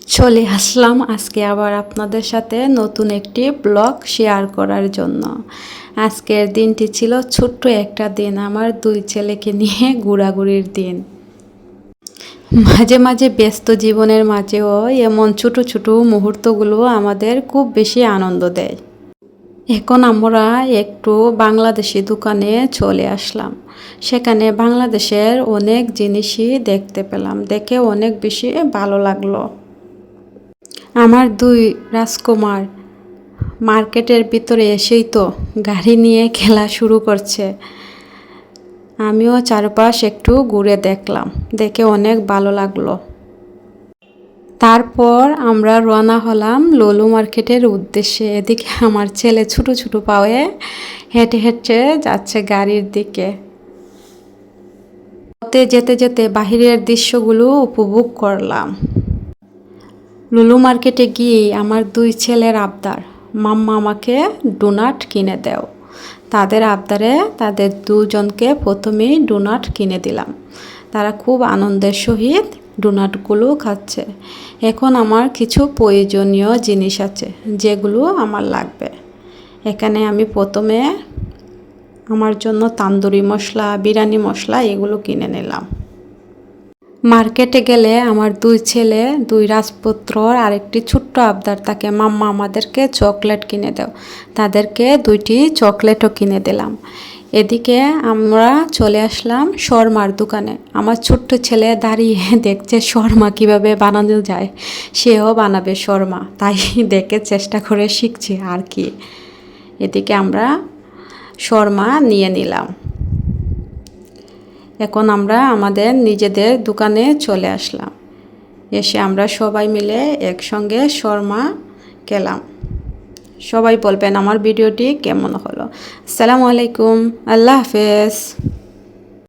চলে আসলাম আজকে আবার আপনাদের সাথে নতুন একটি ব্লগ শেয়ার করার জন্য। আজকের দিনটি ছিল ছোট্ট একটা দিন, আমার দুই ছেলেকে নিয়ে ঘোরাঘুরির দিন। মাঝে মাঝে ব্যস্ত জীবনের মাঝেও এমন ছোট ছোট মুহূর্তগুলো আমাদের খুব বেশি আনন্দ দেয়। এখন আমরা একটু বাংলাদেশি দোকানে চলে আসলাম। সেখানে বাংলাদেশের অনেক জিনিসই দেখতে পেলাম, দেখে অনেক বেশি ভালো লাগলো। আমার দুই রাজকুমার মার্কেটের ভিতরে এসেই তো গাড়ি নিয়ে খেলা শুরু করছে। আমিও চারপাশ একটু ঘুরে দেখলাম, দেখে অনেক ভালো লাগলো। তারপর আমরা রওনা হলাম লুলু মার্কেটের উদ্দেশ্যে। এদিকে আমার ছেলে ছোট ছোট পায়ে হেঁটে হেঁটে যাচ্ছে গাড়ির দিকে। যেতে যেতে বাহিরের দৃশ্যগুলো উপভোগ করলাম। লুলু মার্কেটে গিয়েই আমার দুই ছেলের আবদার, মাম্মা আমাকে ডোনাট কিনে দাও। তাদের আবদারে তাদের দুজনকে প্রথমেই ডোনাট কিনে দিলাম। তারা খুব আনন্দের সহিত ডোনাটগুলো খাচ্ছে। এখন আমার কিছু প্রয়োজনীয় জিনিস আছে যেগুলো আমার লাগবে। এখানে আমি প্রথমে আমার জন্য তান্দুরি মশলা, বিরিয়ানি মশলা এগুলো কিনে নিলাম। মার্কেটে গেলে আমার দুই ছেলে, দুই রাজপুত্রর আরেকটি ছোট্ট আবদার থাকে, মাম্মা আমাদেরকে চকলেট কিনে দাও। তাদেরকে দুইটি চকলেটও কিনে দিলাম। এদিকে আমরা চলে আসলাম শর্মার দোকানে। আমার ছোট্ট ছেলে দাঁড়িয়ে দেখছে শর্মা কিভাবে বানানো যায়, সেও বানাবে শর্মা, তাই দেখে চেষ্টা করে শিখছে আর কি। এদিকে আমরা শর্মা নিয়ে নিলাম। এখন আমরা আমাদের নিজেদের দোকানে চলে আসলাম। এসে আমরা সবাই মিলে একসঙ্গে শর্মা খেলাম। সবাই বলবেন আমার ভিডিওটি কেমন হলো। আসসালামু আলাইকুম, আল্লাহ হাফেজ।